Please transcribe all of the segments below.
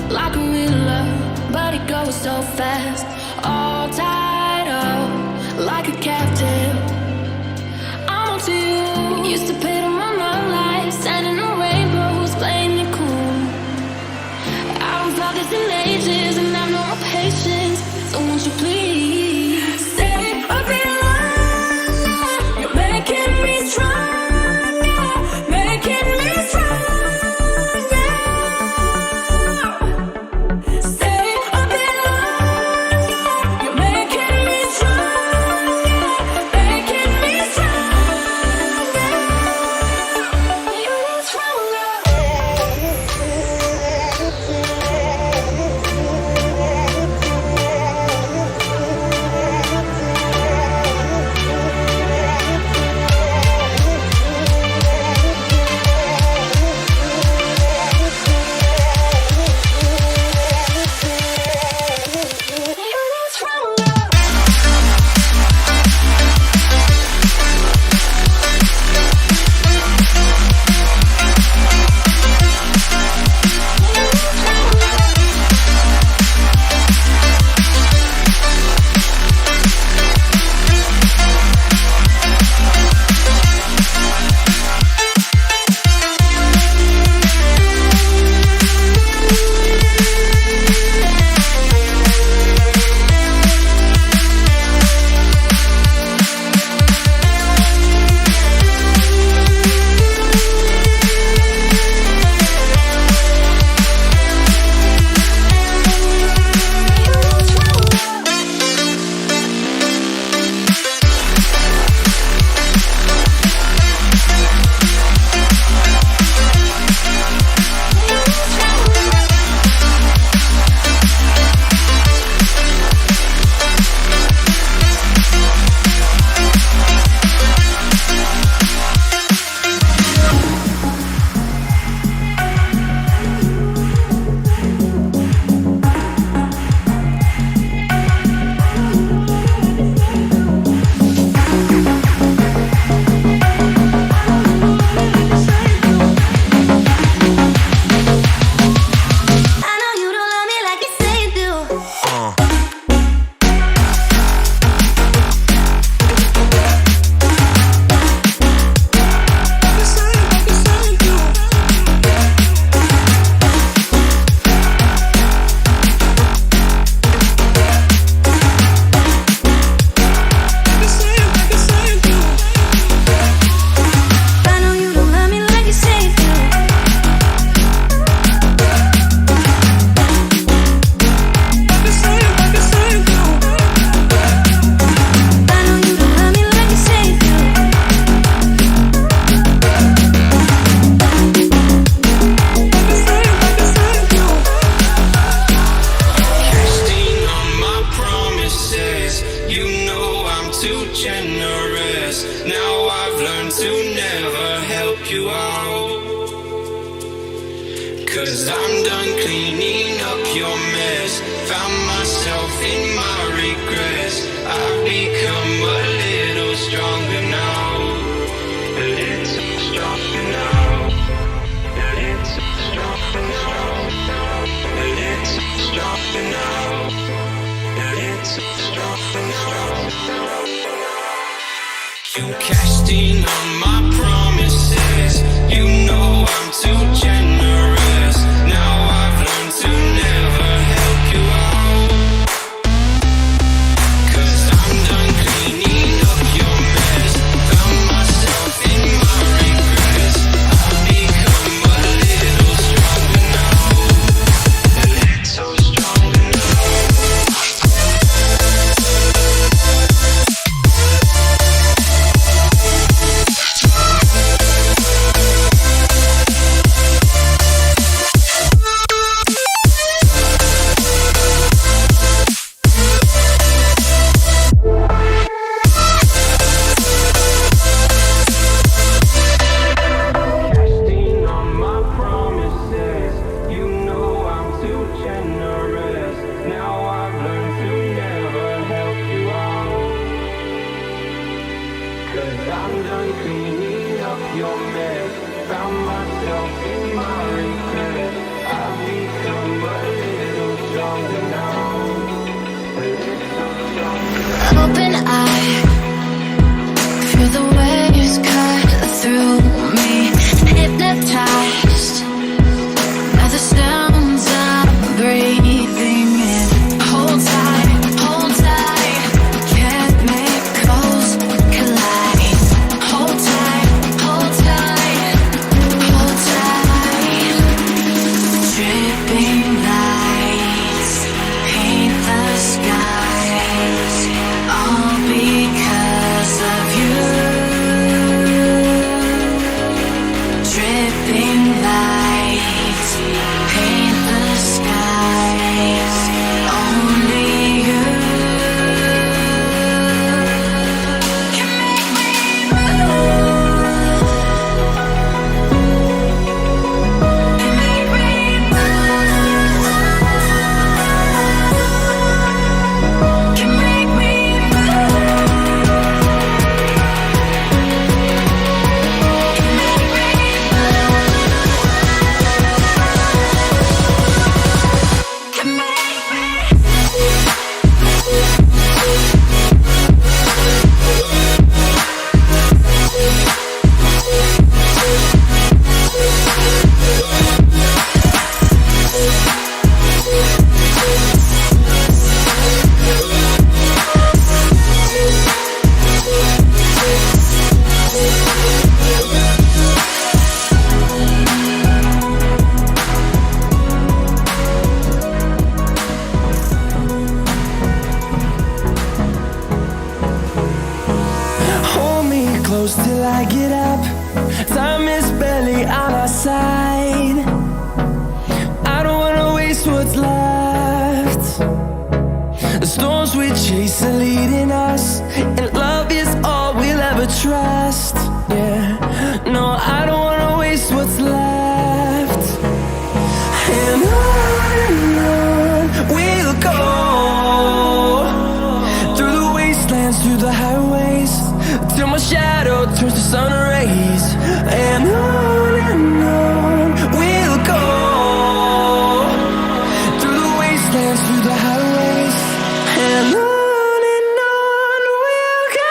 like a real love, but it goes so fast. All tied up like a captive. I'm on to you. Used to pay to my life, sending no rainbows, playing it cool. I don't felt this in ages, and I've no more patience. So won't you please stay a bit longer? You're making me stronger, making me stronger. Stay a bit longer. You're making me stronger, making me stronger. You're stronger. You cashed in on my promises. You know I'm too generous. Now I've learned to never help you out. 'Cause I'm done cleaning up your mess. Found myself in my regrets. I've become a little stronger now. A little stronger now. I get up, time is barely on our side. I don't wanna waste what's left. The storms we chase are leading us, and love is all we'll ever trust. Yeah, no, I don't wanna waste what's left. And on we'll go, through the wastelands, through the highways, till my shadow turns to sun rays. And on we'll go, through the wastelands, through the highways, and on we'll go.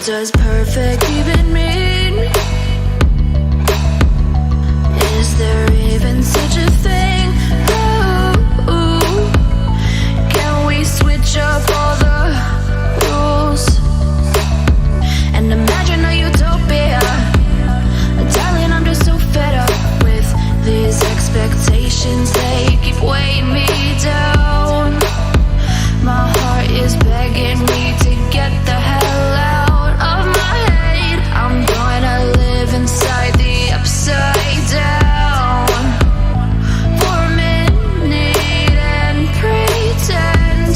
Does perfect even mean? Is there even such a thing? Ooh, can we switch up all the rules and imagine a utopia? Darling, I'm just so fed up with these expectations. They keep weighing me down. My heart is begging me to get the hell out. I'm gonna live inside the upside down for a minute and pretend,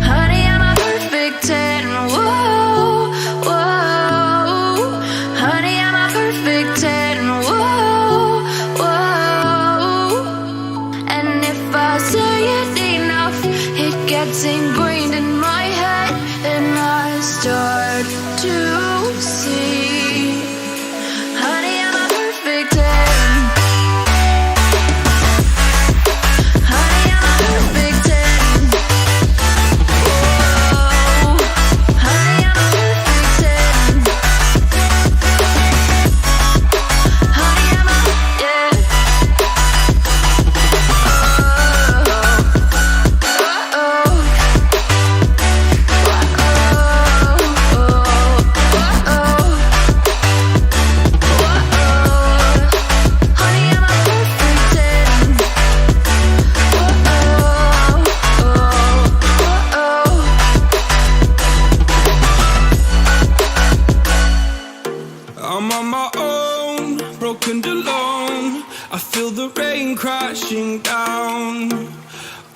honey, I'm a perfect 10. Whoa, whoa, honey, I'm a perfect 10. Whoa, whoa, and if I say it enough, it gets ingrained in my head, and I start to see, honey, I'm a perfect 10. Honey, I'm a perfect 10. Whoa, honey, I'm a perfect 10. Honey, I'm a, yeah. I'm on my own, broken and alone. I feel the rain crashing down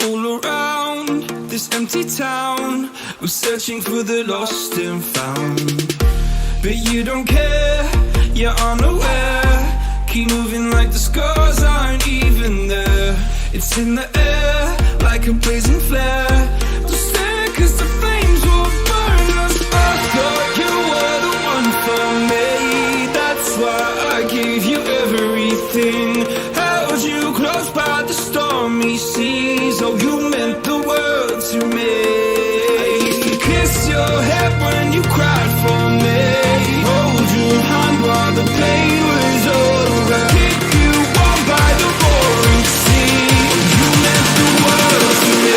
all around this empty town. I'm searching for the lost and found, but you don't care, you're unaware. Keep moving like the scars aren't even there. It's in the air like a blazing flare. Don't stare 'cause the flames will burn us. I thought you were the one for me. That's why I gave you everything. Held you close by the stormy seas. Oh, you meant the world to me. I used to kiss your head when you cried for me. Hold your hand while the pain was over. Keep you warm by the roaring sea. Oh, you meant the world to me.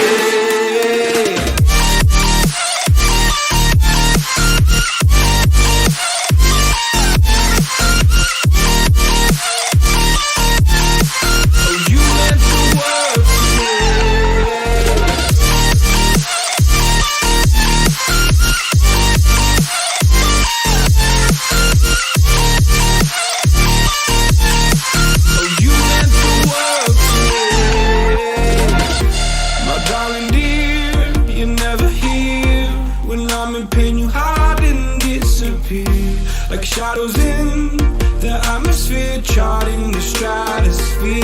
Like shadows in the atmosphere, charting the stratosphere.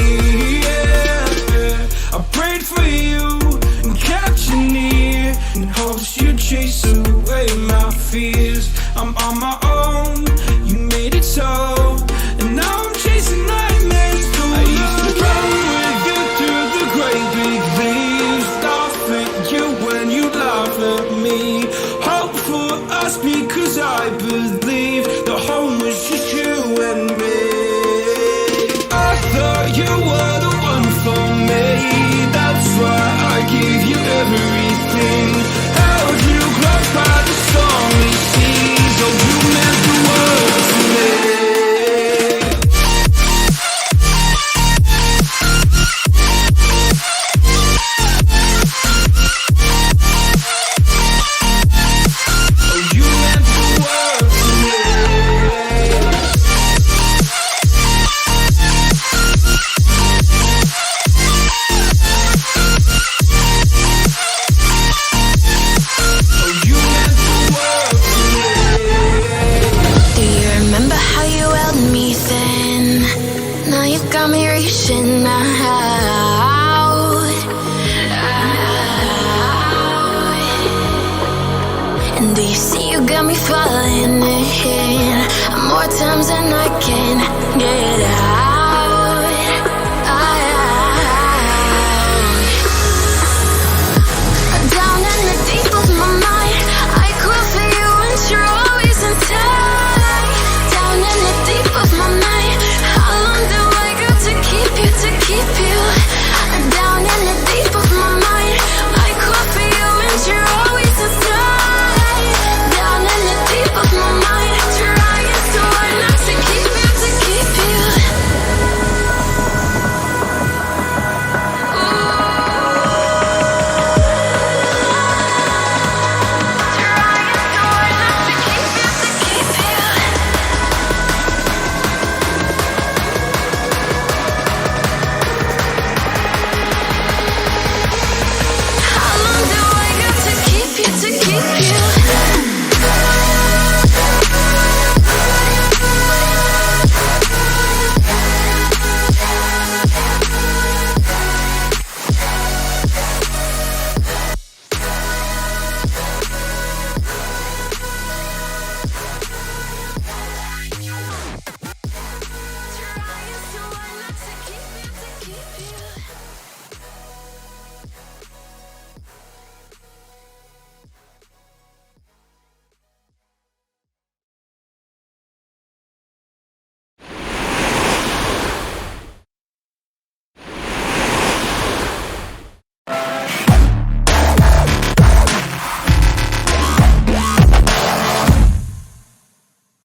Yeah. I prayed for you and kept you near, in hopes you'd chase away my fears. I'm on my own, you made it so, and now I'm chasing nightmares too. I used to run with you through the great big leaves, laugh at you when you laugh at me. Hope for us because I believe the home was just you and me. Oh, And do you see you got me falling in more times than I can get out?